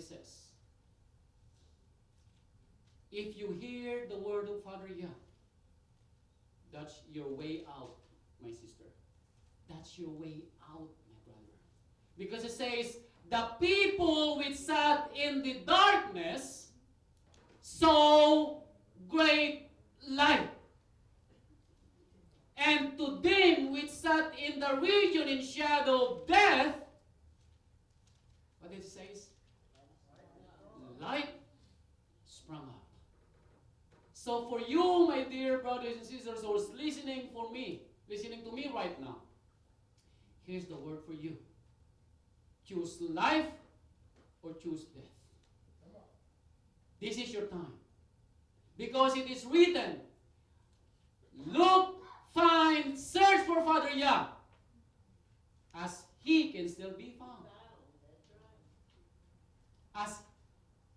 he says, if you hear the word of Father Yah, that's your way out, my sister. That's your way out, my brother. Because it says, the people which sat in the darkness saw great light. And to them which sat in the region in shadow of death, what it says? Light sprung up. So for you, my dear brothers and sisters who are listening to me right now, here's the word for you. Choose life or choose death. This is your time. Because it is written, look, find, search for Father Yah, as he can still be found. As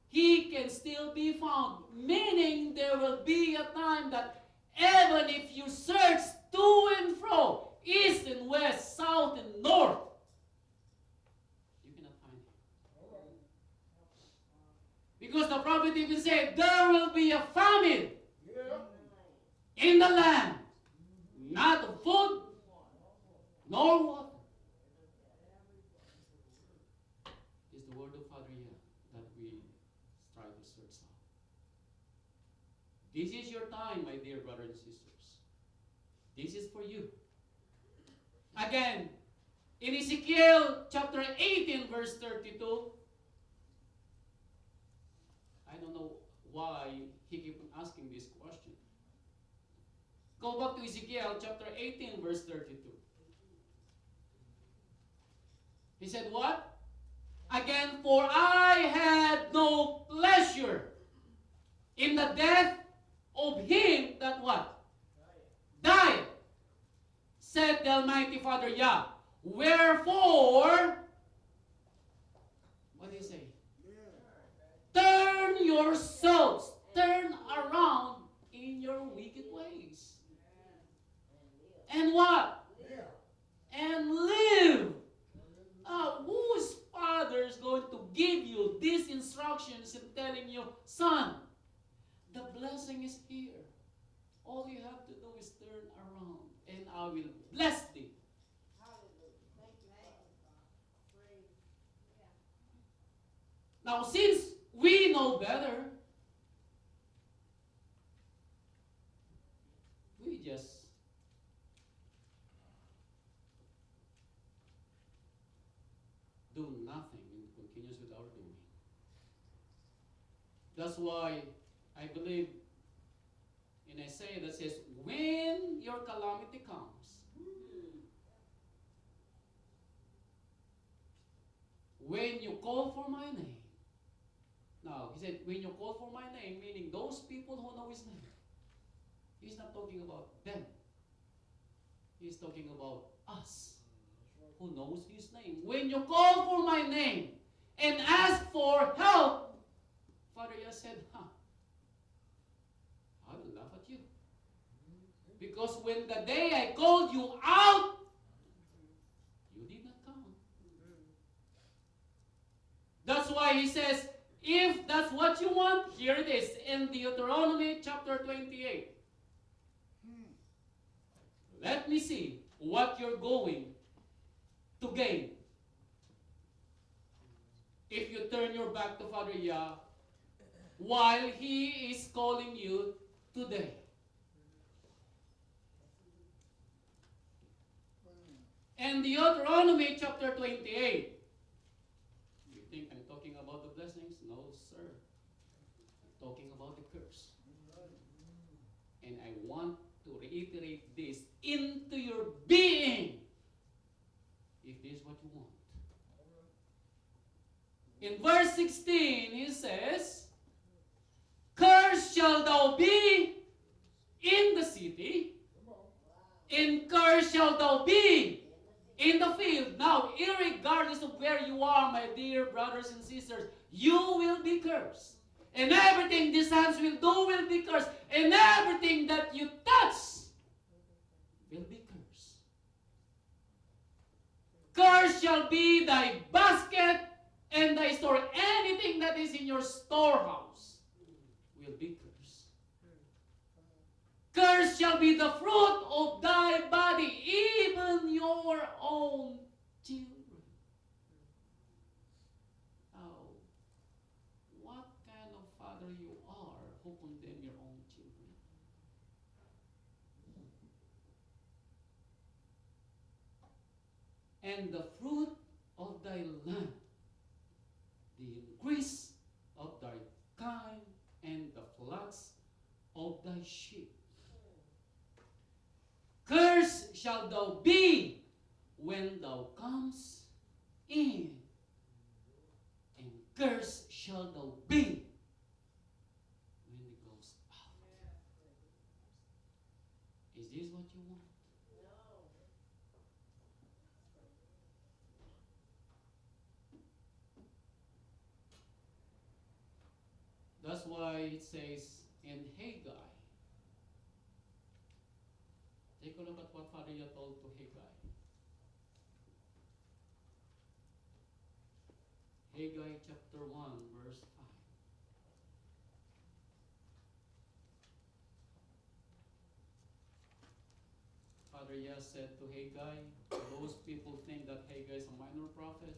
he can still be found. Meaning there will be a time that even if you search to and fro, east and west, south and north, you cannot find him. Because the prophet even said, there will be a famine in the land. Not of food, nor water. It's the word of Father Yah that we try to search out. This is your time, my dear brothers and sisters. This is for you. Again, in Ezekiel chapter 18, verse 32, I don't know why he keep on asking this question. Go back to Ezekiel chapter 18, verse 32. He said what? Again, for I had no pleasure in the death of him that what? Died, said the Almighty Father Yah. Wherefore, what do you say? Turn yourselves, turn around in your wicked ways. And what? And live. Whose father is going to give you these instructions and telling you, son, the blessing is here. All you have to do is turn around and I will bless thee. Now, since we know better, we just do nothing and continues with our doing. That's why I believe in Isaiah that says, when your calamity comes, when you call for my name. Now, he said, when you call for my name, meaning those people who know his name. He's not talking about them. He's talking about us who knows his name. When you call for my name and ask for help, Father Yah said, I will laugh at you. Because when the day I called you out, you did not come. That's why he says, if that's what you want, here it is in Deuteronomy chapter 28. Let me see what you're going to gain if you turn your back to Father Yah while he is calling you today. And Deuteronomy chapter 28. You think I'm talking about the blessings? No, sir. I'm talking about the curse. And I want to reiterate this into your being, if this is what you want. In verse 16, he says, cursed shall thou be in the city, and cursed shall thou be in the field. Now, irregardless of where you are, my dear brothers and sisters, you will be cursed. And everything these hands will do will be cursed. And everything that you touch will be cursed. Cursed shall be thy basket and thy store. Anything is in your storehouse will be cursed. Cursed shall be the fruit of thy body, even your own children. Now, what kind of father you are who condemn your own children? And the fruit of thy land, the increase of thy kine, and the flocks of thy sheep. Cursed shall thou be when thou comes in, and cursed shall thou be when it goes out. Is this what you want? That's why it says in Haggai. Take a look at what Father Yahweh told to Haggai. Haggai chapter 1, verse 5. Father Yah said to Haggai, those people think that Haggai is a minor prophet.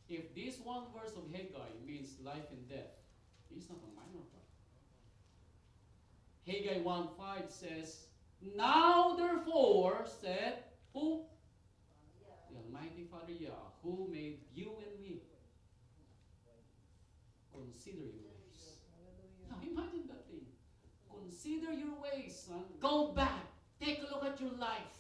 If this one verse of Haggai means life and death, he's not a minor prophet. Haggai 1:5 says, now therefore said who? The Almighty Father Yah, who made you and me. Consider your ways. Now imagine that thing. Consider your ways, son. Go back. Take a look at your life.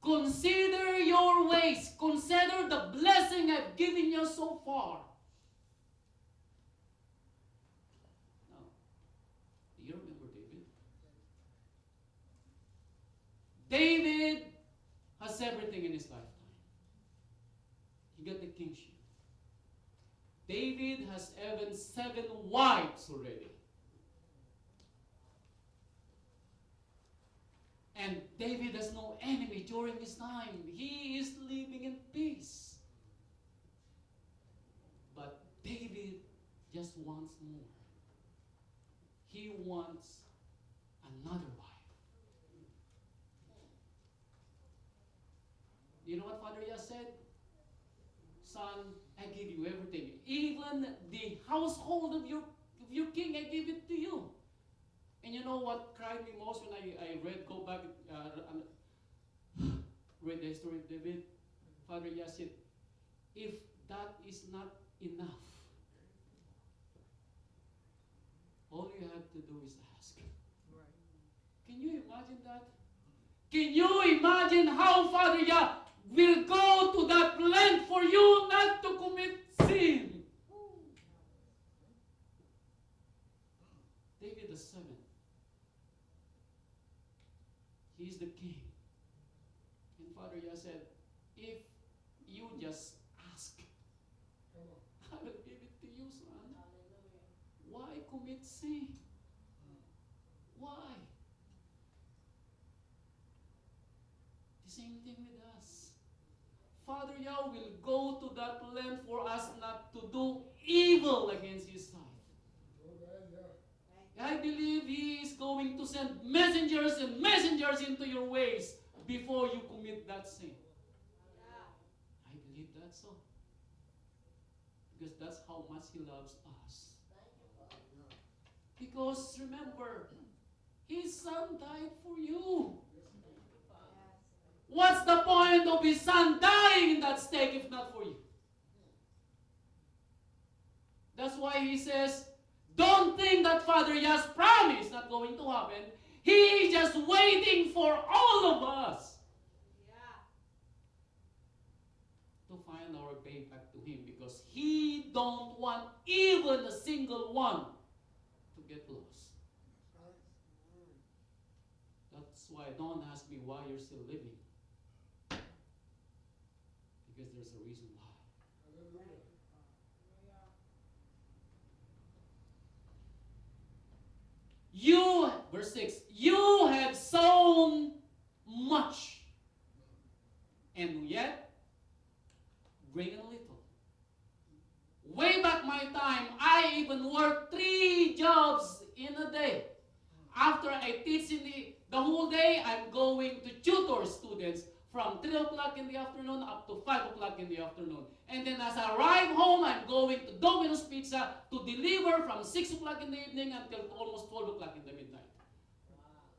Consider your ways. Consider the blessing I've given you so far. Now, do you remember David? David has everything in his lifetime. He got the kingship. David has even 7 wives already. And David has no enemy during his time. He is living in peace. But David just wants more. He wants another wife. You know what Father Yah said? Son, I give you everything. Even the household of your king, I give it to you. And you know what cried me most when I go back, read the history of David? Father Yah said, if that is not enough, all you have to do is ask. Right. Can you imagine that? Can you imagine how Father Yah will go to that length for you not to commit sin? David the 7th. He's the king. And Father Yah said, if you just ask, I will give it to you, son. Why commit sin? Why? The same thing with us. Father Yah will go to that length for us not to do evil against his sight. I believe he is going to send messengers and messengers into your ways before you commit that sin. I believe that so. Because that's how much he loves us. Because remember, his son died for you. What's the point of his son dying in that stake if not for you? That's why he says, don't think that Father Yah's promise is not going to happen. He is just waiting for all of us to find our way back to him, because he don't want even a single one to get lost. That's why don't ask me why you're still living. Because there's a reason why. You, verse 6, you have sown much, and yet bring in little. Way back my time, I even worked 3 jobs in a day. After I teach in the whole day, I'm going to tutor students from 3 o'clock in the afternoon up to 5 o'clock in the afternoon. And then as I arrive home, I'm going to Domino's Pizza to deliver from 6 o'clock in the evening until almost 12 o'clock in the midnight.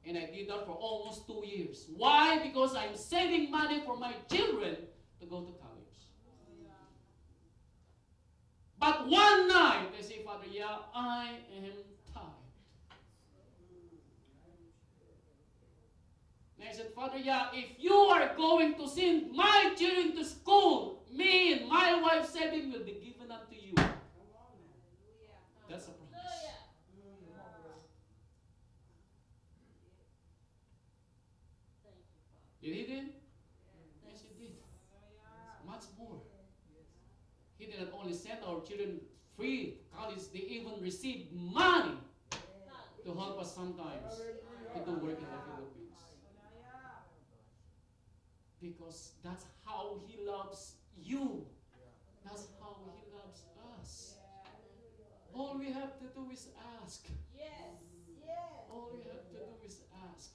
And I did that for almost 2 years. Why? Because I'm saving money for my children to go to college. But one night, I say, Father, yeah, I am tired. And I said, Father, yeah, if you are going to send my children to school, me and my wife's saving will be given unto you. That's a promise. Did he do? Yes, he did. Much more. He didn't only send our children free college, they even received money to help us sometimes to do work in the Philippines. Because that's how he loves you. That's how he loves us. All we have to do is ask. All we have to do is ask.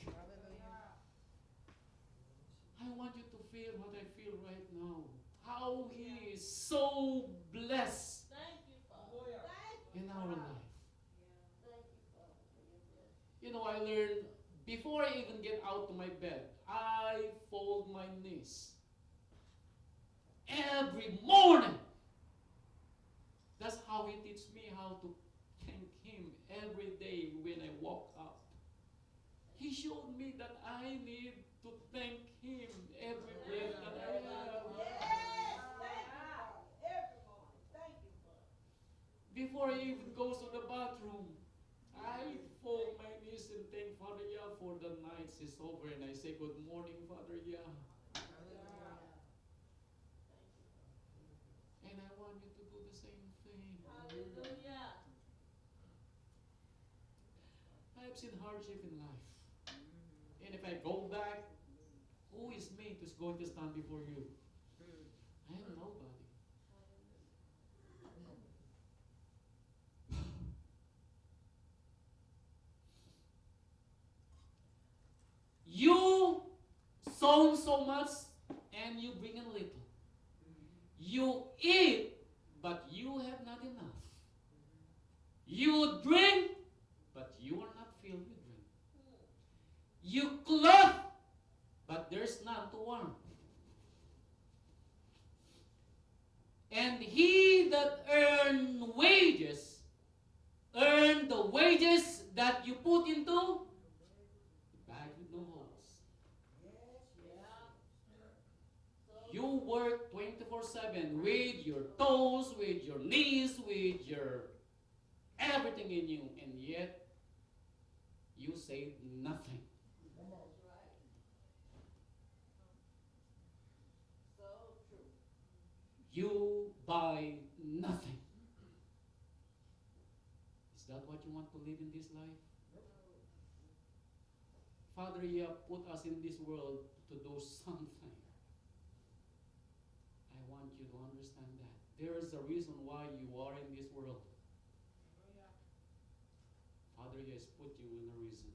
I want you to feel what I feel right now. How he is so blessed in our life. You know, I learned, before I even get out to my bed, I fold my knees. Every morning. That's how he teaches me how to thank him every day when I woke up. He showed me that I need to thank him every breath that I have. Before he even goes to the bathroom, I fold my knees and thank Father Yah for the nights is over, and I say, good morning, Father Yah. And I want you to do the same thing. Hallelujah. I've seen hardship in life. And if I go back, who is me who's going to stand before you? I am nobody. You sow so much and you bring in little. You eat, but you have not enough. You drink, but you are not filled with drink. You clothe, but there's none to warm. And he that earn the wages that you put into the bag with no holes. You work 24/7 with your toes, with your knees, with your everything in you, and yet you say nothing. You buy nothing. Is that what you want to live in this life? Father, you have put us in this world to do something. I want you to understand that. There is a reason why you are in this world. Father, he has put you in a reason.